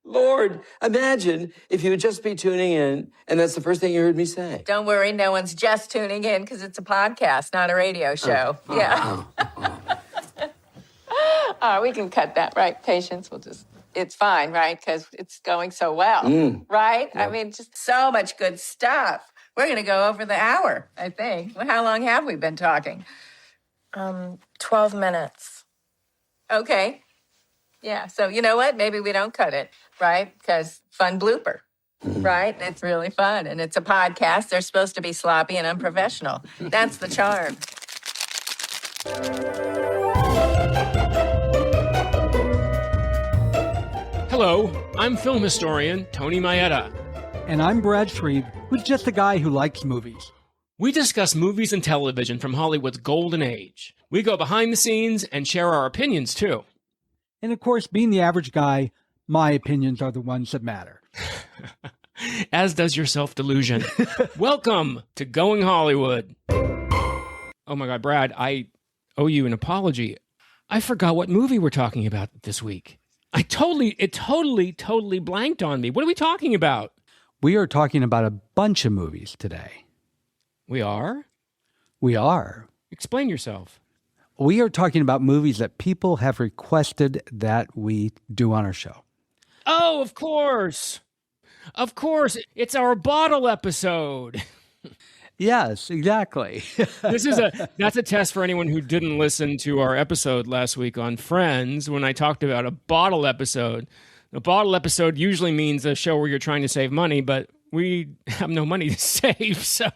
Lord, imagine if you would just be tuning in and that's the first thing you heard me say. Don't worry, no one's just tuning in because it's a podcast, not a radio show. We can cut that, right? Patience, it's fine, right? Because it's going so well, right? Yep. I mean, just so much good stuff. We're going to go over the hour, I think. Well, how long have we been talking? 12 minutes. Okay. Yeah, so you know what? Maybe we don't cut it, right? Because fun blooper, right? It's really fun. And it's a podcast. They're supposed to be sloppy and unprofessional. That's the charm. Hello, I'm film historian Tony Maeda. And I'm Brad Shreve, who's just a guy who likes movies. We discuss movies and television from Hollywood's golden age. We go behind the scenes and share our opinions, too. And of course, being the average guy, my opinions are the ones that matter. As does your self-delusion. Welcome to Going Hollywood. Oh my God, Brad, I owe you an apology. I forgot what movie we're talking about this week. It totally blanked on me. What are we talking about? We are talking about a bunch of movies today. We are? We are. Explain yourself. We are talking about movies that people have requested that we do on our show. Oh, of course. Of course. It's our bottle episode. Yes, exactly. That's a test for anyone who didn't listen to our episode last week on Friends when I talked about a bottle episode. A bottle episode usually means a show where you're trying to save money, but we have no money to save, so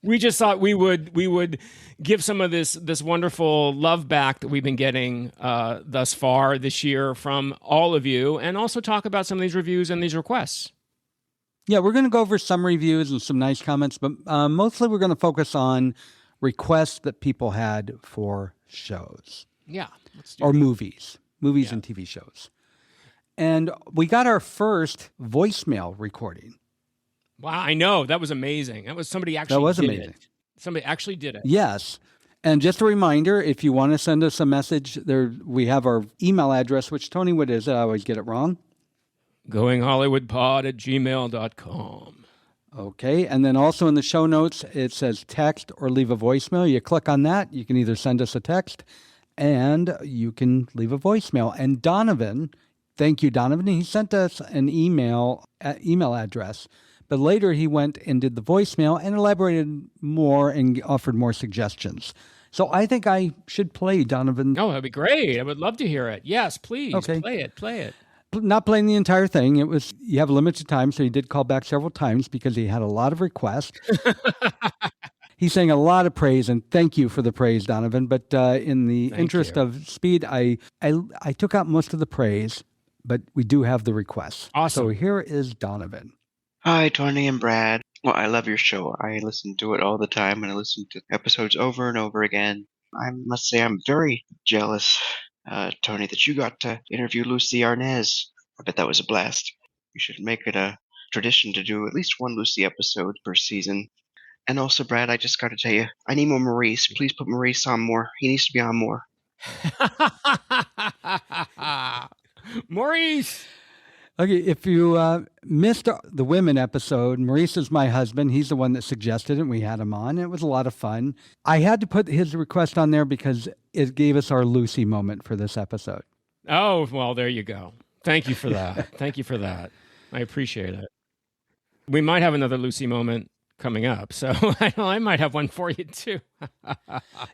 we just thought we would give some of this wonderful love back that we've been getting thus far this year from all of you, and also talk about some of these reviews and these requests. Yeah, we're going to go over some reviews and some nice comments, but mostly we're going to focus on requests that people had for shows. Yeah. Or movies and TV shows. And we got our first voicemail recording. Wow, I know. That was amazing. That was somebody actually That was did amazing. It. Somebody actually did it. Yes. And just a reminder, if you want to send us a message, we have our email address, which, Tony, what is it? I always get it wrong. goinghollywoodpod@gmail.com. Okay. And then also in the show notes, it says text or leave a voicemail. You click on that. You can either send us a text and you can leave a voicemail. And Donovan, thank you, Donovan. He sent us an email address. But later he went and did the voicemail and elaborated more and offered more suggestions. So I think I should play Donovan. Oh, that'd be great. I would love to hear it. Yes, please. Okay. Play it. Not playing the entire thing. You have limited time, so he did call back several times because he had a lot of requests. He's saying a lot of praise, and thank you for the praise, Donovan. But in the interest of speed, I took out most of the praise, but we do have the requests. Awesome. So here is Donovan. Hi, Tony and Brad. Well, I love your show. I listen to it all the time, and I listen to episodes over and over again. I must say I'm very jealous, Tony, that you got to interview Lucy Arnaz. I bet that was a blast. You should make it a tradition to do at least one Lucy episode per season. And also, Brad, I just got to tell you, I need more Maurice. Please put Maurice on more. He needs to be on more. Maurice! Okay, if you missed the women episode, Maurice is my husband. He's the one that suggested it, and we had him on. It was a lot of fun. I had to put his request on there because it gave us our Lucy moment for this episode. Oh, well, there you go. Thank you for that. Thank you for that. I appreciate it. We might have another Lucy moment coming up, so I might have one for you, too.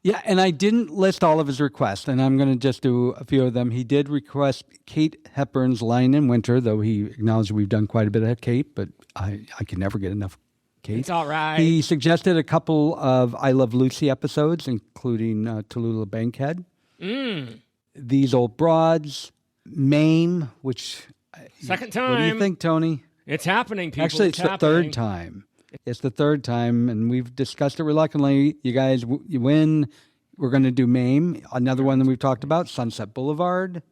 Yeah, and I didn't list all of his requests, and I'm going to just do a few of them. He did request Kate Hepburn's Lion in Winter, though he acknowledged we've done quite a bit of Kate, but I can never get enough Kate. It's all right. He suggested a couple of I Love Lucy episodes, including Tallulah Bankhead. These Old Broads, Mame, which... Second time. What do you think, Tony? It's happening, people. Actually, it's the third time. It's the third time, and we've discussed it reluctantly. You guys, you win. We're going to do Mame, another one that we've talked about, Sunset Boulevard,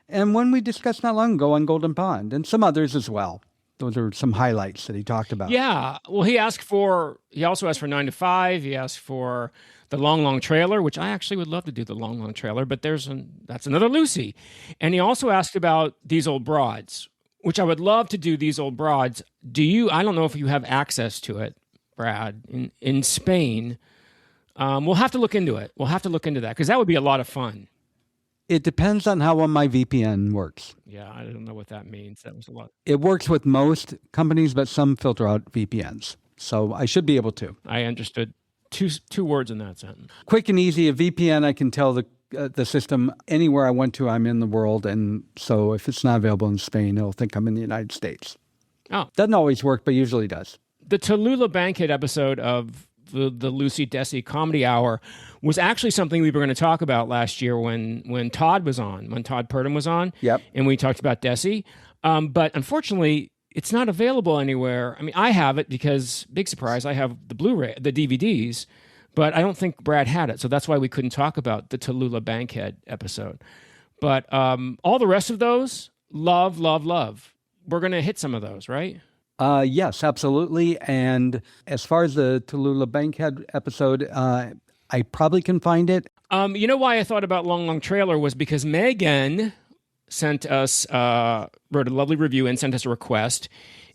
and one we discussed not long ago on Golden Pond, and some others as well. Those are some highlights that he talked about. Yeah. Well, he also asked for 9 to 5. He asked for the Long Long Trailer, which I actually would love to do the Long Long Trailer, but that's another Lucy. And he also asked about These Old Broads, which I would love to do. These Old Broads. I don't know if you have access to it, Brad, in Spain. We'll have to look into it. We'll have to look into that because that would be a lot of fun. It depends on how well my VPN works. Yeah, I don't know what that means. That was a lot. It works with most companies, but some filter out VPNs. So I should be able to. I understood two words in that sentence. Quick and easy, a VPN, I can tell the system anywhere I went to, I'm in the world. And so if it's not available in Spain, it'll think I'm in the United States. Oh. Doesn't always work, but usually does. The Tallulah Bankhead episode of the Lucy Desi Comedy Hour was actually something we were going to talk about last year when Todd was on, when Todd Purdom was on. Yep. And we talked about Desi. But unfortunately, it's not available anywhere. I mean, I have it because, big surprise, I have the Blu-ray, the DVDs, but I don't think Brad had it. So that's why we couldn't talk about the Tallulah Bankhead episode. But all the rest of those, love, love, love. We're going to hit some of those, right? Yes, absolutely. And as far as the Tallulah Bankhead episode, I probably can find it. You know why I thought about Long Long Trailer was because Megan sent us, wrote a lovely review and sent us a request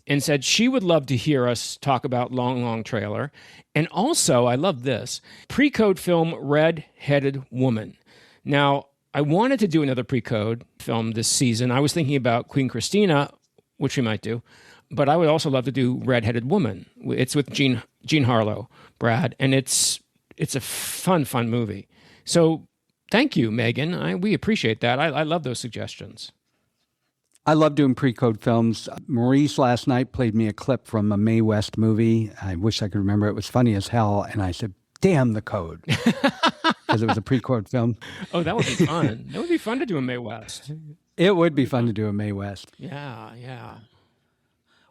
and said she would love to hear us talk about Long Long Trailer. And also, I love this, pre-code film Red-Headed Woman. Now, I wanted to do another pre-code film this season. I was thinking about Queen Christina, which we might do. But I would also love to do Red-Headed Woman. It's with Jean Harlow, Brad, and it's a fun movie. So thank you, Megan. We appreciate that. I love those suggestions. I love doing pre-code films. Maurice last night played me a clip from a Mae West movie. I wish I could remember. It was funny as hell. And I said, damn the code. Because it was a pre-code film. Oh, that would be fun. That would be fun to do a Mae West. It would be fun to do a Mae West. Yeah.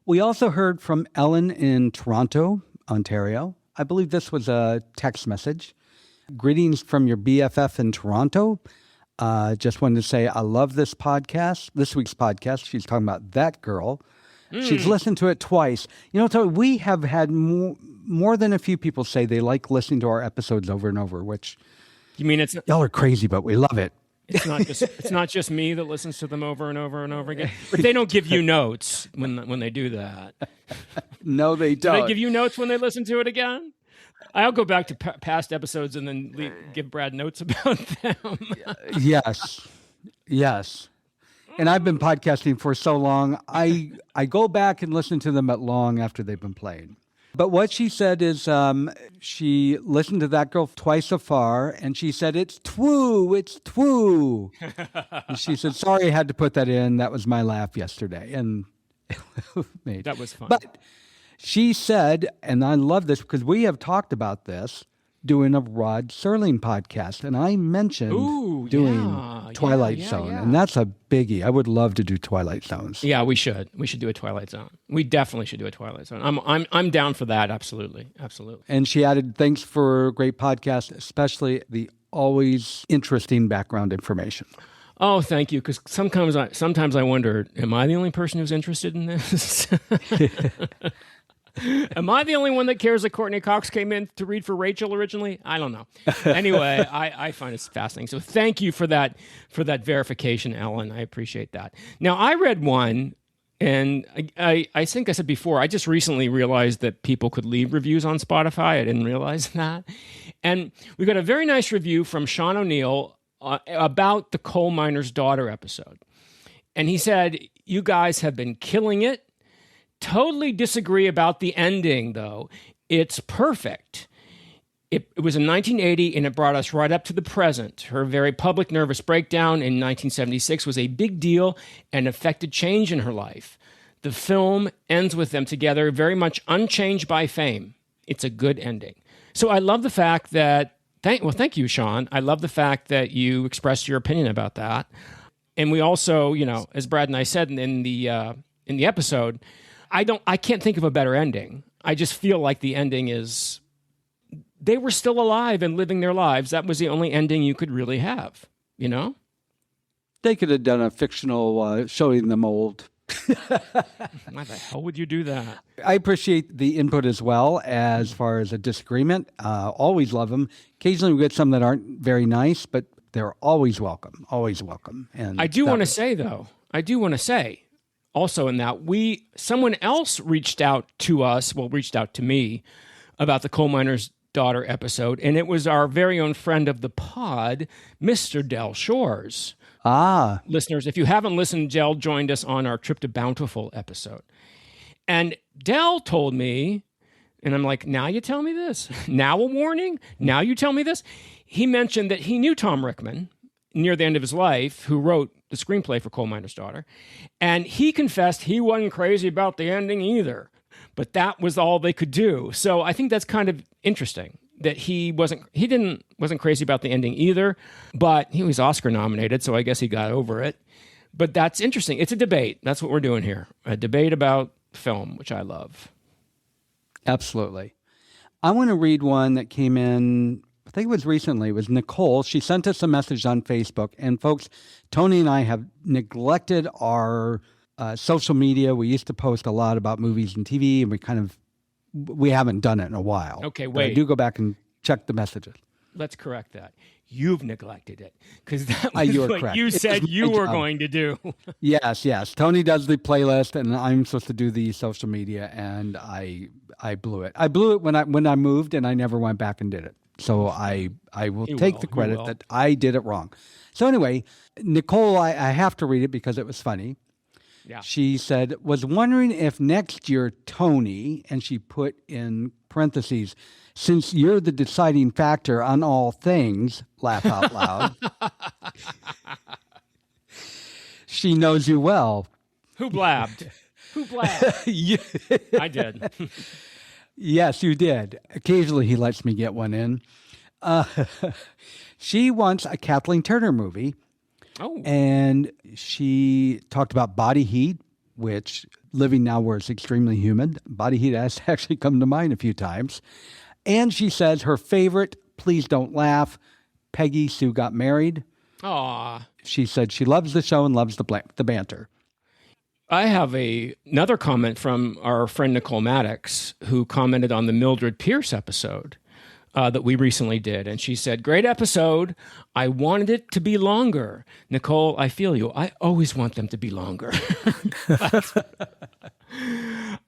We also heard from Ellen in Toronto, Ontario. I believe this was a text message. Greetings from your BFF in Toronto. Just wanted to say I love this podcast. This week's podcast, she's talking about that girl. She's listened to it twice. You know, so we have had more than a few people say they like listening to our episodes over and over, which You mean y'all are crazy, but we love it. it's not just me that listens to them over and over and over again. But they don't give you notes when they do that. No, they Do don't. they give you notes when they listen to it again? I'll go back to past episodes and then give Brad notes about them. Yes. And I've been podcasting for so long, I go back and listen to them at long after they've been played. But what she said is she listened to that girl twice so far, and she said, it's twoo. And she said, sorry I had to put that in. That was my laugh yesterday. And That was fun. But she said, and I love this because we have talked about this, doing a Rod Serling podcast. And I mentioned doing Twilight Zone. Yeah. And that's a biggie. I would love to do Twilight Zones. Yeah, we should. We should do a Twilight Zone. We definitely should do a Twilight Zone. I'm down for that. Absolutely. And she added, thanks for a great podcast, especially the always interesting background information. Oh, thank you. Because sometimes I wonder, am I the only person who's interested in this? Am I the only one that cares that Courtney Cox came in to read for Rachel originally? I don't know. Anyway, I find it fascinating. So thank you for that verification, Ellen. I appreciate that. Now, I read one, and I think I said before, I just recently realized that people could leave reviews on Spotify. I didn't realize that. And we got a very nice review from Sean O'Neill about the Coal Miner's Daughter episode. And he said, you guys have been killing it. Totally disagree about the ending, though. It's perfect. It was in 1980, and it brought us right up to the present. Her very public nervous breakdown in 1976 was a big deal and affected change in her life. The film ends with them together, very much unchanged by fame. It's a good ending. So I love the fact that, thank you, Sean. I love the fact that you expressed your opinion about that. And we also, as Brad and I said in the episode, I can't think of a better ending. I just feel like the ending is they were still alive and living their lives. That was the only ending you could really have, They could have done a fictional showing them old Why the hell would you do that? I appreciate the input as well as far as a disagreement. Always love them. Occasionally we get some that aren't very nice, but they're always welcome. Always welcome. And I do want to say, though, also in that someone else reached out to me about the coal miner's daughter episode, and it was our very own friend of the pod, Mr. Del Shores. Listeners, if you haven't listened, Del joined us on our Trip to Bountiful episode. And Del told me, and I'm like, now you tell me this? Now a warning? Now you tell me this? He mentioned that he knew Tom Rickman near the end of his life, who wrote the screenplay for Coal Miner's Daughter. And he confessed he wasn't crazy about the ending either. But that was all they could do. So I think that's kind of interesting that he wasn't crazy about the ending either, but he was Oscar nominated, so I guess he got over it. But that's interesting. It's a debate. That's what we're doing here. A debate about film, which I love. Absolutely. I want to read one that came in, I think it was recently. It was Nicole. She sent us a message on Facebook. And folks, Tony and I have neglected our social media. We used to post a lot about movies and TV, and we haven't done it in a while. Okay, But wait. I do go back and check the messages. Let's correct that. You've neglected it because that was you are what correct. you It said is you my were job. going to do. Yes. Tony does the playlist, and I'm supposed to do the social media, and I blew it. I blew it when I moved, and I never went back and did it. So I will take the credit that I did it wrong. So anyway, Nicole, I have to read it because it was funny. Yeah. She said, was wondering if next year, Tony, and she put in parentheses, since you're the deciding factor on all things, laugh out loud. She knows you well. Who blabbed? Who blabbed? I did. Yes, you did. Occasionally he lets me get one in. She wants a Kathleen Turner movie. Oh. And she talked about Body Heat, which living now where it's extremely humid. Body Heat has actually come to mind a few times. And she says her favorite, Please Don't Laugh, Peggy Sue Got Married. Aw. She said she loves the show and loves the banter. I have another comment from our friend Nicole Maddox, who commented on the Mildred Pierce episode that we recently did. And she said, great episode. I wanted it to be longer. Nicole, I feel you. I always want them to be longer.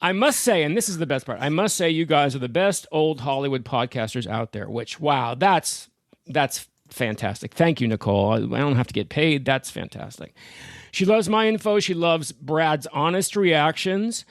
I must say, and this is the best part, I must say you guys are the best old Hollywood podcasters out there, which, wow, that's fantastic. Thank you, Nicole. I don't have to get paid. That's fantastic. She loves my info. She loves Brad's honest reactions.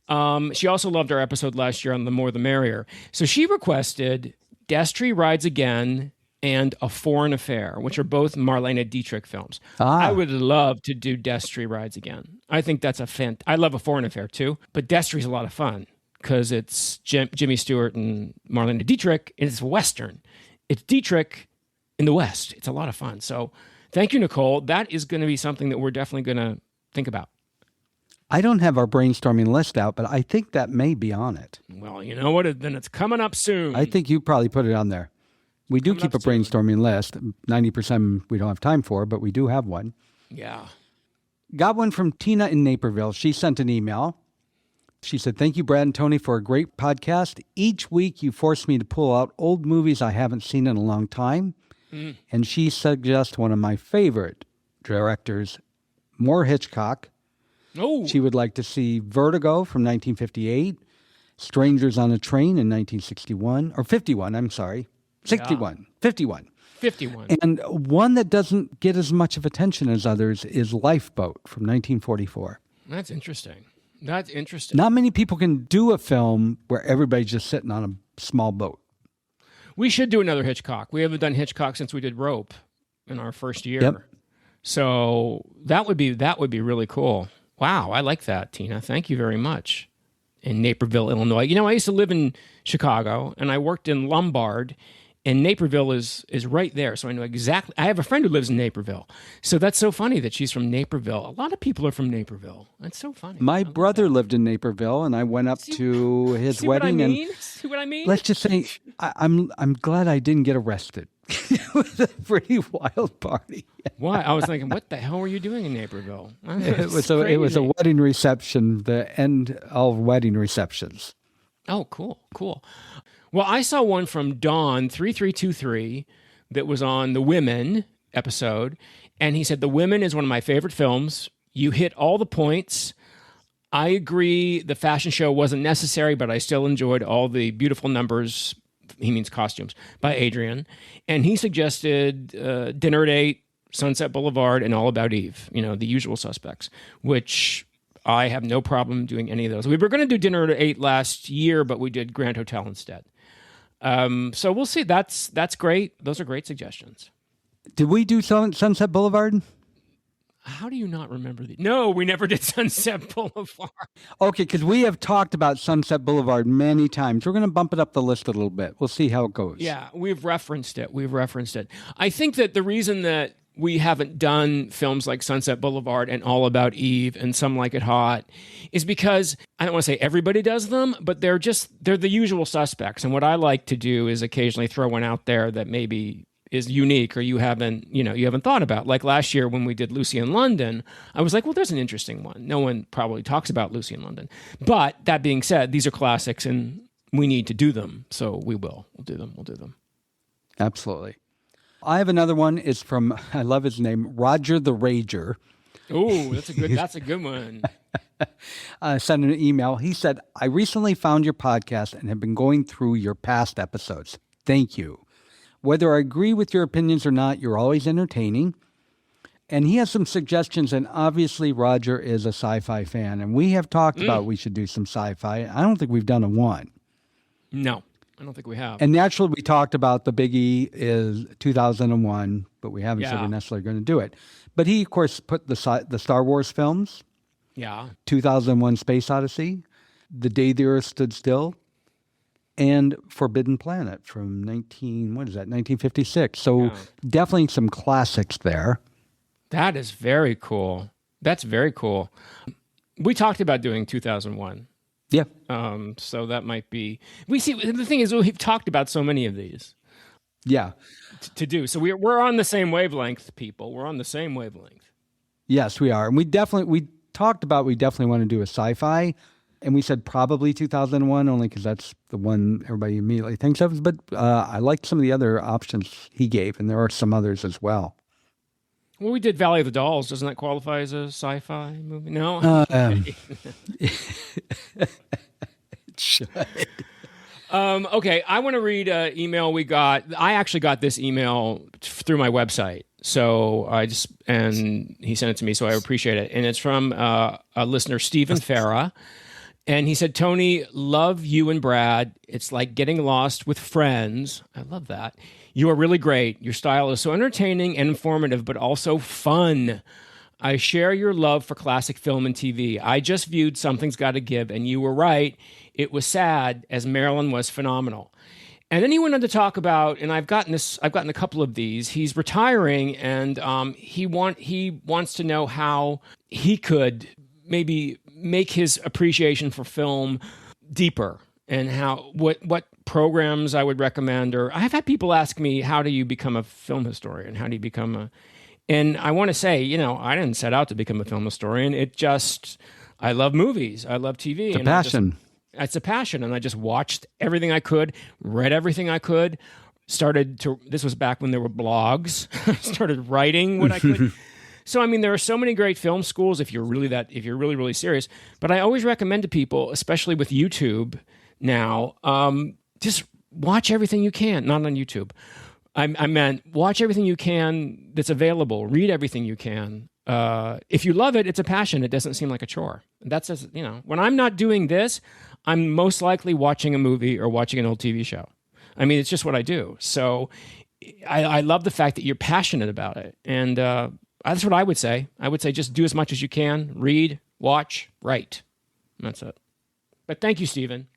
She also loved our episode last year on The More the Merrier. So she requested Destry Rides Again and A Foreign Affair, which are both Marlene Dietrich films. I would love to do Destry Rides Again. I think that's I love A Foreign Affair too, but Destry's a lot of fun because it's Jimmy Stewart and Marlene Dietrich, and it's Western. It's Dietrich in the West. It's a lot of fun. So thank you, Nicole. That is going to be something that we're definitely going to think about. I don't have our brainstorming list out, but I think that may be on it. Well, you know what? Then it's coming up soon. I think you probably put it on there. We do keep a brainstorming list. 90% we don't have time for, but we do have one. Yeah. Got one from Tina in Naperville. She sent an email. She said, thank you, Brad and Tony, for a great podcast. Each week you force me to pull out old movies I haven't seen in a long time. And she suggests one of my favorite directors, More Hitchcock. Oh. She would like to see Vertigo from 1958, Strangers on a Train in 1961, or 51, I'm sorry. 61, 51. 51. And one that doesn't get as much of attention as others is Lifeboat from 1944. That's interesting. Not many people can do a film where everybody's just sitting on a small boat. We should do another Hitchcock. We haven't done Hitchcock since we did Rope in our first year. Yep. So that would be really cool. Wow, I like that, Tina. Thank you very much. In Naperville, Illinois. You know, I used to live in Chicago, and I worked in Lombard, and Naperville is right there. So I know exactly. I have a friend who lives in Naperville. So that's so funny that she's from Naperville. A lot of people are from Naperville. That's so funny. My brother lived in Naperville, and I went up to his See wedding. What I mean? See what I mean? Let's just say I'm glad I didn't get arrested It was a pretty wild party. Why? I was thinking, what the hell were you doing in Naperville? It was a wedding reception, the end of wedding receptions. Oh, cool. Well, I saw one from Dawn 3323 that was on the Women episode, and he said The Women is one of my favorite films. You hit all the points. I agree the fashion show wasn't necessary, but I still enjoyed all the beautiful numbers, he means costumes, by Adrian. And he suggested Dinner at 8, Sunset Boulevard, and All About Eve, the usual suspects, which I have no problem doing any of those. We were going to do Dinner at 8 last year, but we did Grand Hotel instead. So we'll see. That's great. Those are great suggestions. Did we do Sunset Boulevard? How do you not remember the? No, we never did Sunset Boulevard. Okay, because we have talked about Sunset Boulevard many times. We're going to bump it up the list a little bit. We'll see how it goes. Yeah, we've referenced it. I think that the reason that we haven't done films like Sunset Boulevard and All About Eve and Some Like It Hot is because I don't want to say everybody does them, but they're the usual suspects. And what I like to do is occasionally throw one out there that maybe is unique or you haven't thought about. Like last year when we did Lucy in London, I was like, well, there's an interesting one. No one probably talks about Lucy in London. But that being said, these are classics and we need to do them. So we will. We'll do them. Absolutely. I have another one. It's from, I love his name, Roger the Rager. Oh, that's a good one. Sent an email. He said, I recently found your podcast and have been going through your past episodes. Thank you. Whether I agree with your opinions or not, you're always entertaining. And he has some suggestions, and obviously Roger is a sci-fi fan, and we have talked about we should do some sci-fi. I don't think we've done a one. No, I don't think we have. And naturally, we talked about the biggie is 2001, but we haven't said we're necessarily going to do it. But he, of course, put the Star Wars films, 2001 Space Odyssey, The Day the Earth Stood Still, and Forbidden Planet from 1956. So definitely some classics there. That is very cool. That's very cool. We talked about doing 2001. Yeah. So that might be. We see. The thing is, we've talked about so many of these. Yeah. To do. So we're on the same wavelength, people. We're on the same wavelength. Yes, we are. And we definitely want to do a sci-fi. And we said probably 2001 only because that's the one everybody immediately thinks of. But I liked some of the other options he gave, and there are some others as well. Well, we did Valley of the Dolls. Doesn't that qualify as a sci-fi movie? No? It should. Okay, I want to read an email we got. I actually got this email through my website. So and he sent it to me, so I appreciate it. And it's from a listener, Stephen Farah. And he said, Tony, love you and Brad. It's like getting lost with friends. I love that. You are really great. Your style is so entertaining and informative, but also fun. I share your love for classic film and TV. I just viewed Something's Gotta Give, and you were right. It was sad, as Marilyn was phenomenal. And then he went on to talk about, and I've gotten a couple of these. He's retiring, and he wants to know how he could maybe make his appreciation for film deeper, and what programs I would recommend. Or I've had people ask me, how do you become a film historian? How do you become and I want to say, I didn't set out to become a film historian. I love movies. I love TV. It's a passion. It's a passion. And I just watched everything I could, read everything I could, this was back when there were blogs, started writing what I could. So, there are so many great film schools if you're really, really serious. But I always recommend to people, especially with YouTube now, just watch everything you can. Not on YouTube. I meant watch everything you can that's available. Read everything you can. If you love it, it's a passion. It doesn't seem like a chore. That's just, when I'm not doing this, I'm most likely watching a movie or watching an old TV show. It's just what I do. So I love the fact that you're passionate about it. And that's what I would say. I would say just do as much as you can. Read, watch, write. And that's it. But thank you, Stephen.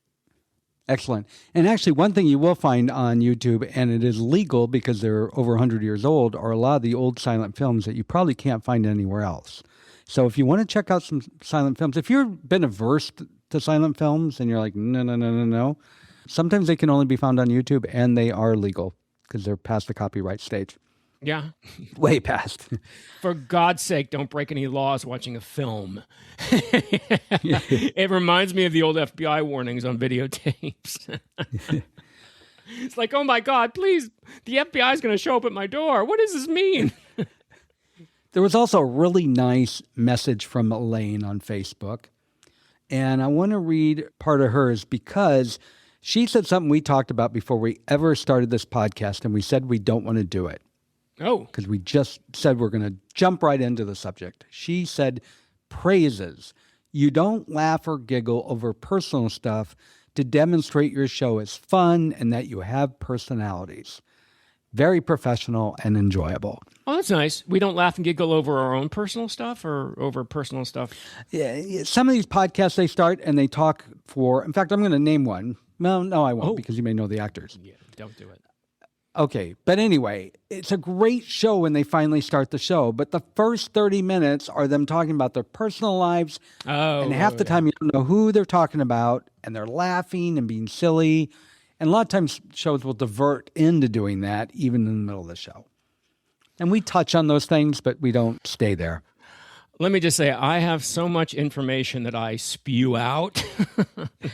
Excellent. And actually, one thing you will find on YouTube, and it is legal because they're over 100 years old, are a lot of the old silent films that you probably can't find anywhere else. So if you want to check out some silent films, if you've been averse to silent films and you're like, no, sometimes they can only be found on YouTube, and they are legal because they're past the copyright stage. Yeah. Way past. For God's sake, don't break any laws watching a film. It reminds me of the old FBI warnings on videotapes. It's like, oh my God, please, the FBI is going to show up at my door. What does this mean? There was also a really nice message from Elaine on Facebook. And I want to read part of hers because she said something we talked about before we ever started this podcast, and we said we don't want to do it. Oh. Because we just said we're going to jump right into the subject. She said, praises. You don't laugh or giggle over personal stuff to demonstrate your show is fun and that you have personalities. Very professional and enjoyable. Oh, that's nice. We don't laugh and giggle over our own personal stuff or over personal stuff. Yeah, some of these podcasts they start and they talk for, in fact, I'm going to name one. No, I won't because you may know the actors. Yeah, don't do it. Okay, but anyway, it's a great show when they finally start the show, but the first 30 minutes are them talking about their personal lives, and half the time you don't know who they're talking about, and they're laughing and being silly, and a lot of times shows will divert into doing that even in the middle of the show. And we touch on those things, but we don't stay there. Let me just say, I have so much information that I spew out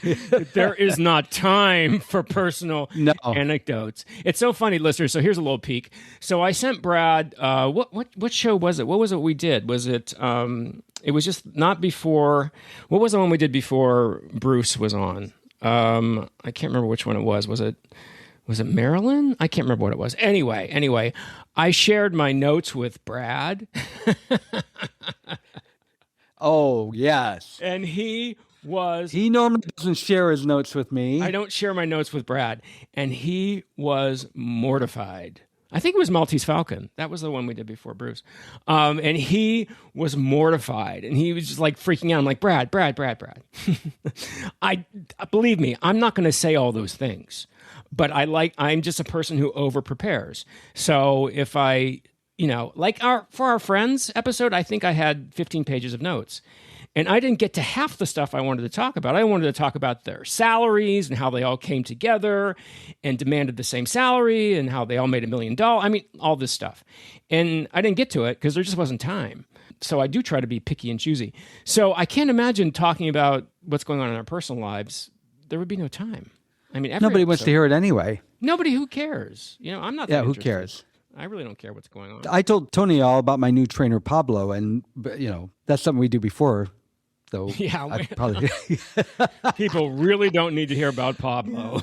that there is not time for personal anecdotes. It's so funny, listeners. So here's a little peek. So I sent Brad, what show was it? What was it we did? Was it, it was just not before, what was the one we did before Bruce was on? I can't remember which one it was. Was it Marilyn? I can't remember what it was. Anyway, I shared my notes with Brad. Oh, yes. And he normally doesn't share his notes with me. I don't share my notes with Brad. And he was mortified. I think it was Maltese Falcon. That was the one we did before Bruce. And he was mortified. And he was just like freaking out. I'm like, Brad. Believe me, I'm not going to say all those things. But I'm just a person who over prepares. So if I, for our Friends episode, I think I had 15 pages of notes. And I didn't get to half the stuff I wanted to talk about. I wanted to talk about their salaries and how they all came together and demanded the same salary and how they all made $1 million. I mean, all this stuff. And I didn't get to it because there just wasn't time. So I do try to be picky and choosy. So I can't imagine talking about what's going on in our personal lives. There would be no time. I mean, nobody wants to hear it anyway. Nobody, who cares? I'm not that who interested. cares? I really don't care what's going on. I told Tony all about my new trainer, Pablo, and, that's something we do before. So yeah, probably people really don't need to hear about Pablo.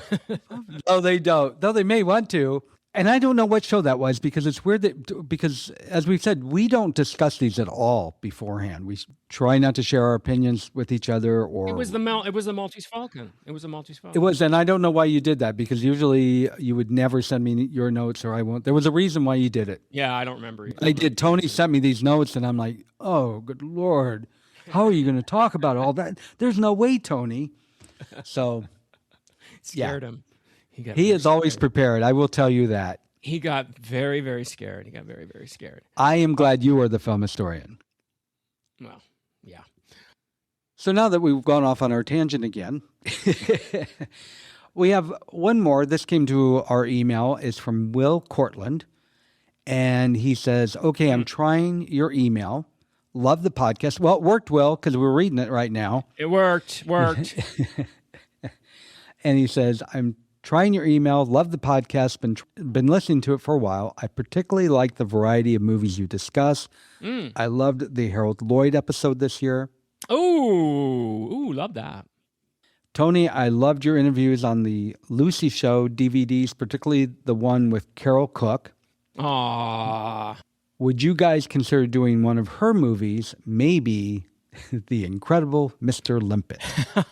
Oh, they don't. Though they may want to. And I don't know what show that was because it's weird because as we've said, we don't discuss these at all beforehand. We try not to share our opinions with each other. Or it was the Maltese Falcon. It was a Maltese Falcon. It was, and I don't know why you did that because usually you would never send me your notes or I won't. There was a reason why you did it. Yeah, I don't remember either. I did. Tony sent me these notes, and I'm like, oh, good Lord. How are you going to talk about all that? There's no way, Tony. So, scared him. He is always prepared. I will tell you that. He got very, very scared. He got very, very scared. I am glad you are the film historian. Well, yeah. So now that we've gone off on our tangent again, we have one more. This came to our email. It's from Will Cortland. And he says, okay, I'm trying your email. Love the podcast. Well, it worked, Will, because we're reading it right now. It worked. And he says, I'm trying your email. Love the podcast. Been listening to it for a while. I particularly like the variety of movies you discuss. I loved the Harold Lloyd episode this year. Ooh, love that. Tony, I loved your interviews on the Lucy Show DVDs, particularly the one with Carol Cook. Aww. Would you guys consider doing one of her movies, maybe The Incredible Mr. Limpet?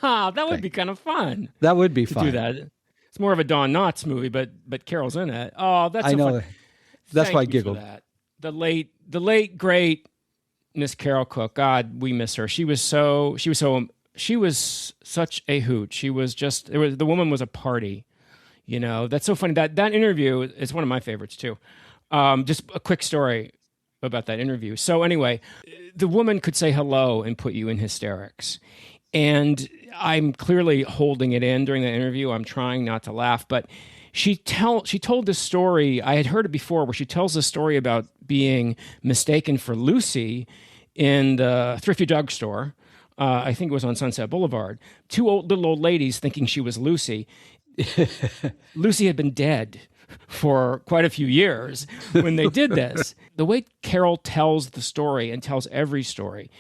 That would be kind of fun. That would be fun. Do that. It's more of a Don Knotts movie, but Carol's in it. Oh, that's so I know. Fun. That's Thank why I you giggled. For that. The late great Miss Carol Cook. God, we miss her. She was such a hoot. She was just. The woman was a party. That's so funny. That interview is one of my favorites too. Just a quick story about that interview. So anyway, the woman could say hello and put you in hysterics. And I'm clearly holding it in during the interview. I'm trying not to laugh, but she told this story. I had heard it before, where she tells this story about being mistaken for Lucy in the Thrifty Drugstore. I think it was on Sunset Boulevard. Two little old ladies thinking she was Lucy. Lucy had been dead for quite a few years when they did this. The way Carol tells the story and tells every story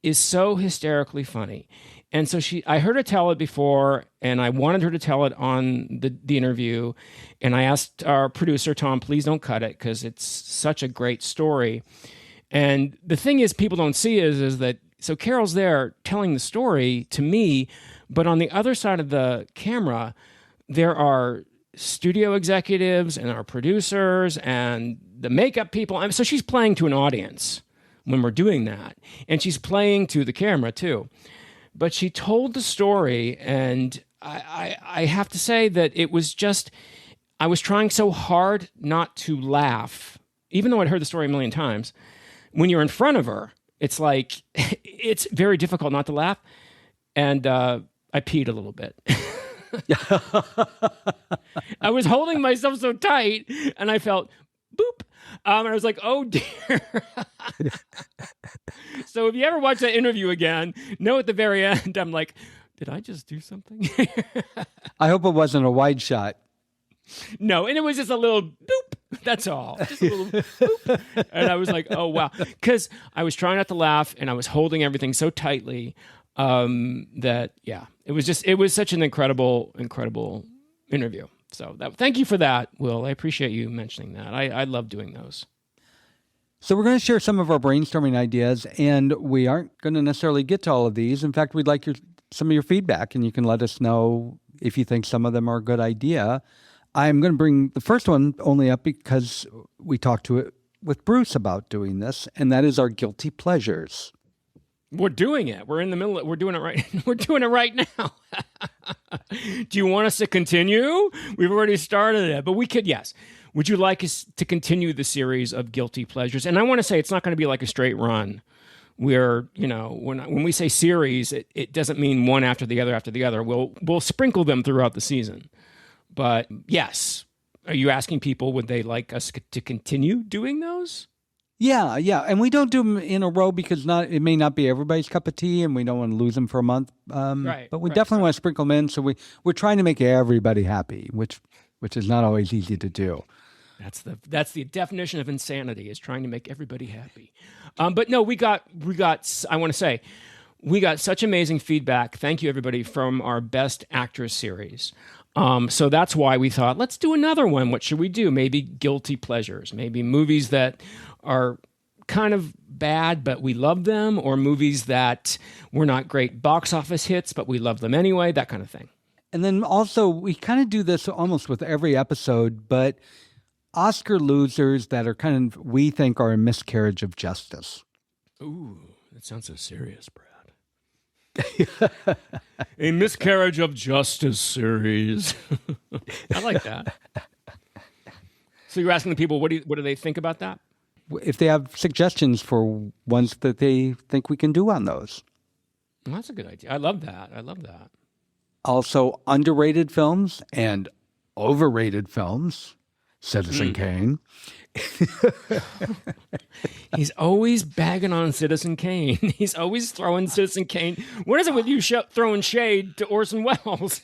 is so hysterically funny. And so I heard her tell it before, and I wanted her to tell it on the interview. And I asked our producer, Tom, please don't cut it, because it's such a great story. And the thing is, people don't see is that, so Carol's there telling the story to me, but on the other side of the camera, there are studio executives and our producers and the makeup people. So she's playing to an audience when we're doing that. And she's playing to the camera too. But she told the story, and I have to say that it was just, I was trying so hard not to laugh, even though I'd heard the story a million times. When you're in front of her, it's like, it's very difficult not to laugh. And I peed a little bit. I was holding myself so tight, and I felt boop. And I was like, oh dear. So if you ever watch that interview again, know at the very end, I'm like, did I just do something? I hope it wasn't a wide shot. No, and it was just a little boop. That's all. Just a little boop. And I was like, oh, wow. Because I was trying not to laugh, and I was holding everything so tightly that, yeah, it was such an incredible interview. So thank you for that, Will. I appreciate you mentioning that. I love doing those. So we're going to share some of our brainstorming ideas, and we aren't going to necessarily get to all of these. In fact, we'd like some of your feedback, and you can let us know if you think some of them are a good idea. I'm going to bring the first one only up because we talked to it with Bruce about doing this, and that is our guilty pleasures. We're doing it. We're in the middle. We're doing it right. We're doing it right now. Do you want us to continue? We've already started it, but we could. Yes. Would you like us to continue the series of guilty pleasures? And I want to say it's not going to be like a straight run. We're, when we say series, it doesn't mean one after the other. We'll sprinkle them throughout the season. But yes, are you asking people, would they like us to continue doing those? Yeah. And we don't do them in a row because it may not be everybody's cup of tea, and we don't want to lose them for a month. But we definitely want to sprinkle them in. So we're trying to make everybody happy, which is not always easy to do. That's the definition of insanity, is trying to make everybody happy. But no, we got. I want to say, we got such amazing feedback. Thank you, everybody, from our Best Actress series. So that's why we thought, let's do another one. What should we do? Maybe guilty pleasures. Maybe movies that are kind of bad, but we love them, or movies that were not great box office hits, but we love them anyway. That kind of thing. And then also, we kind of do this almost with every episode, but Oscar losers that are we think are a miscarriage of justice. Ooh, that sounds so serious, Brad. A miscarriage of justice series. I like that. So you're asking the people, what do they think about that? If they have suggestions for ones that they think we can do on those. Well, that's a good idea. I love that. Also, underrated films and overrated films. Citizen Kane. He's always bagging on Citizen Kane. He's always throwing Citizen Kane. What is it with you throwing shade to Orson Welles?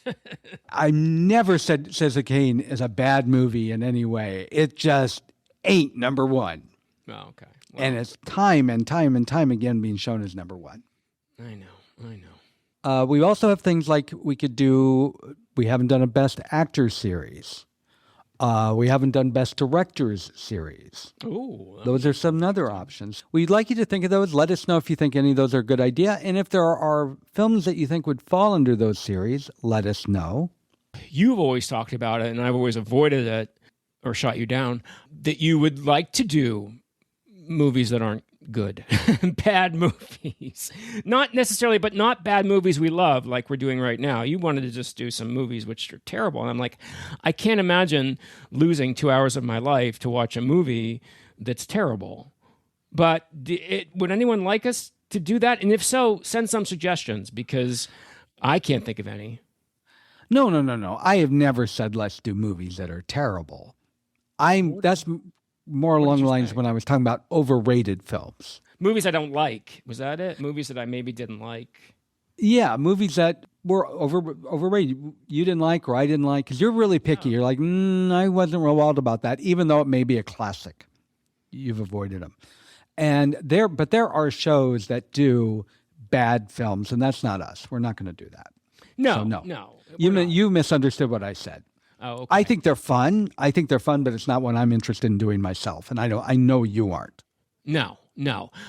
I never said Citizen Kane is a bad movie in any way. It just ain't number one. Oh, okay. Well, and it's time and time and time again being shown as number one. I know. We also have things like we haven't done a Best Actors series. We haven't done Best Directors series. Ooh. Those are some other options. We'd like you to think of those. Let us know if you think any of those are a good idea. And if there are films that you think would fall under those series, let us know. You've always talked about it, and I've always avoided it or shot you down, that you would like to do movies that aren't good. Bad movies. Not necessarily, but not bad movies we love like we're doing right now. You wanted to just do some movies which are terrible. And I'm like, I can't imagine losing 2 hours of my life to watch a movie that's terrible. But would anyone like us to do that? And if so, send some suggestions, because I can't think of any. No. I have never said let's do movies that are terrible. That's more What along did the you lines say? when I was talking about overrated films. Movies I don't like. Was that it? Movies that I maybe didn't like. Yeah, movies that were overrated. You didn't like or I didn't like because you're really picky. You're like, I wasn't real wild about that, even though it may be a classic. You've avoided them. But there are shows that do bad films, and that's not us. We're not going to do that. No, So, no. no. You misunderstood what I said. Oh, okay. I think they're fun. But it's not what I'm interested in doing myself. And I know you aren't. No.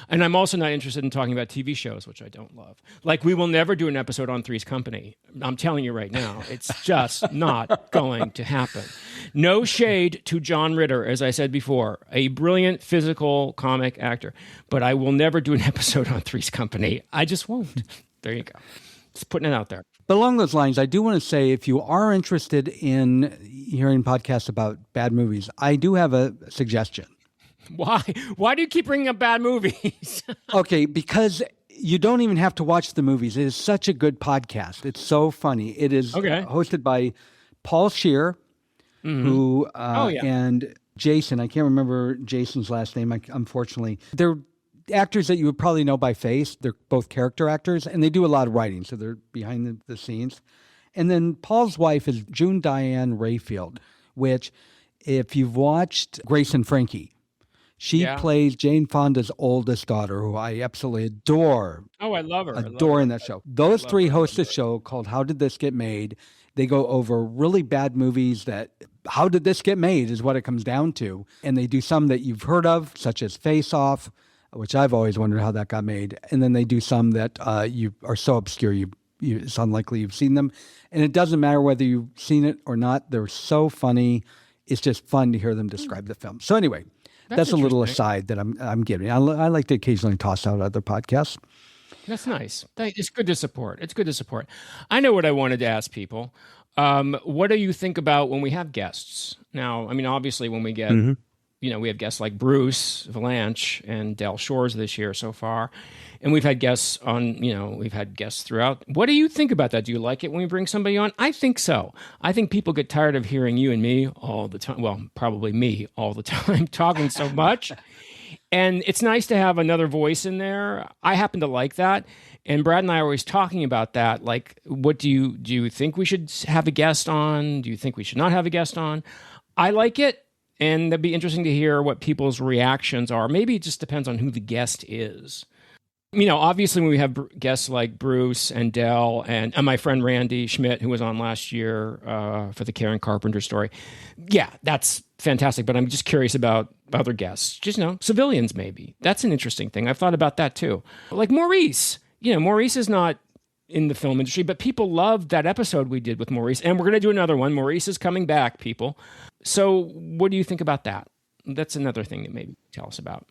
And I'm also not interested in talking about TV shows, which I don't love. Like, we will never do an episode on Three's Company. I'm telling you right now, it's just not going to happen. No shade to John Ritter, as I said before, a brilliant physical comic actor. But I will never do an episode on Three's Company. I just won't. There you go. Just putting it out there. But along those lines, I do want to say if you are interested in hearing podcasts about bad movies, I do have a suggestion. Why? Why do you keep bringing up bad movies? Okay, because you don't even have to watch the movies. It is such a good podcast. It's so funny. It is hosted by Paul Scheer, who and Jason. I can't remember Jason's last name, unfortunately. They're actors that you would probably know by face. They're both character actors, and they do a lot of writing, so they're behind the scenes. And then Paul's wife is June Diane Rayfield, which, if you've watched Grace and Frankie, she plays Jane Fonda's oldest daughter, who I absolutely adore. Oh, I love her. In that show. Those three host a show called How Did This Get Made? They go over really bad movies that, how did this get made is what it comes down to. And they do some that you've heard of, such as Face Off, which I've always wondered how that got made. And then they do some that you are so obscure, it's unlikely you've seen them. And it doesn't matter whether you've seen it or not. They're so funny. It's just fun to hear them describe the film. So anyway, that's a little aside that I'm giving. I like to occasionally toss out other podcasts. That's nice. It's good to support. I know what I wanted to ask people. What do you think about when we have guests? Now, I mean, obviously when we get, we have guests like Bruce Valanche and Del Shores this year so far. And we've had guests throughout. What do you think about that? Do you like it when we bring somebody on? I think so. I think people get tired of hearing you and me all the time. Well, probably me all the time talking so much. And it's nice to have another voice in there. I happen to like that. And Brad and I are always talking about that. Like, what do you think we should have a guest on? Do you think we should not have a guest on? I like it. And that'd be interesting to hear what people's reactions are. Maybe it just depends on who the guest is. Obviously when we have guests like Bruce and Del and my friend Randy Schmidt, who was on last year for the Karen Carpenter story. Yeah, that's fantastic. But I'm just curious about other guests. Just, civilians maybe. That's an interesting thing. I've thought about that too. Like Maurice. Maurice is not in the film industry, but people loved that episode we did with Maurice. And we're going to do another one. Maurice is coming back, people. So what do you think about that? That's another thing that maybe tell us about.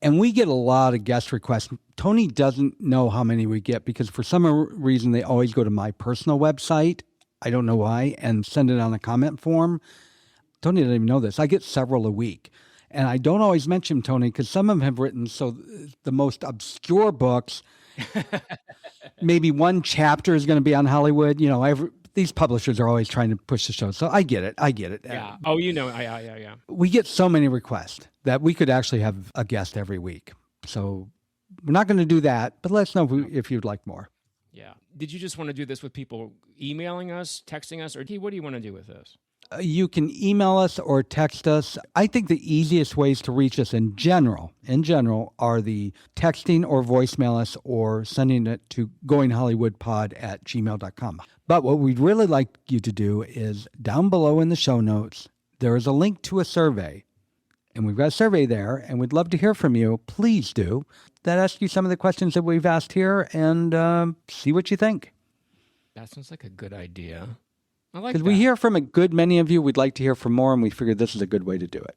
And we get a lot of guest requests. Tony doesn't know how many we get because for some reason they always go to my personal website. I don't know why, and send it on a comment form. Tony doesn't even know this. I get several a week. And I don't always mention Tony because some of them have written the most obscure books. Maybe one chapter is going to be on Hollywood. These publishers are always trying to push the show. So I get it. Yeah. Oh, yeah. We get so many requests that we could actually have a guest every week. So we're not going to do that, but let us know if you'd like more. Yeah. Did you just want to do this with people emailing us, texting us, or what do you want to do with this? You can email us or text us. I think the easiest ways to reach us in general are the texting or voicemail us or sending it to goinghollywoodpod@gmail.com. But what we'd really like you to do is down below in the show notes, there is a link to a survey. And we've got a survey there, and we'd love to hear from you. Please do. That asks you some of the questions that we've asked here and see what you think. That sounds like a good idea. I like that. Because we hear from a good many of you. We'd like to hear from more, and we figured this is a good way to do it.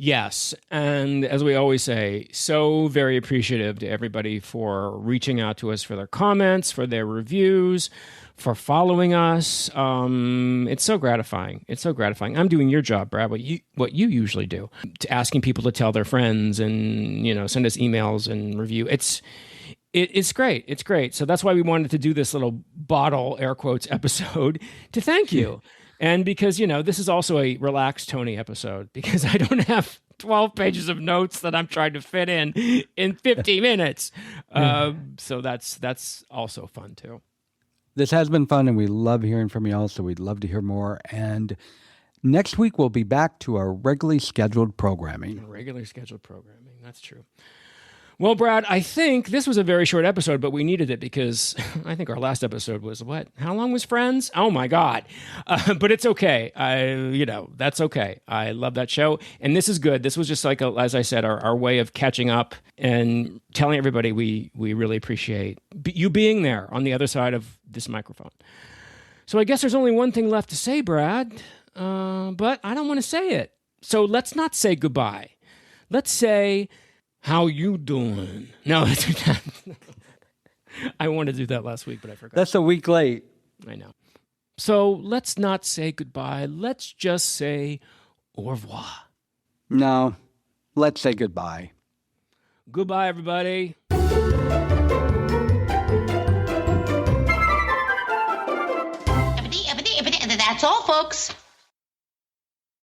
Yes. And as we always say, so very appreciative to everybody for reaching out to us, for their comments, for their reviews, for following us. It's so gratifying. I'm doing your job, Brad, what you usually do, to asking people to tell their friends and, send us emails and review. It's It's great. It's great. So that's why we wanted to do this little bottle, air quotes, episode to thank you. And because, this is also a relaxed Tony episode because I don't have 12 pages of notes that I'm trying to fit in 50 minutes. So that's also fun too. This has been fun, and we love hearing from you all, so we'd love to hear more. And next week, we'll be back to our regularly scheduled programming. That's true. Well, Brad, I think this was a very short episode, but we needed it because I think our last episode was what? How long was Friends? Oh my God. But it's okay. That's okay. I love that show. And this is good. This was just like, as I said, our way of catching up and telling everybody we really appreciate you being there on the other side of this microphone. So I guess there's only one thing left to say, Brad, but I don't want to say it. So let's not say goodbye. Let's say, how you doing? No, I wanted to do that last week, but I forgot. That's a week late. I know. So let's not say goodbye. Let's just say au revoir. No, let's say goodbye. Goodbye, everybody. That's all, folks.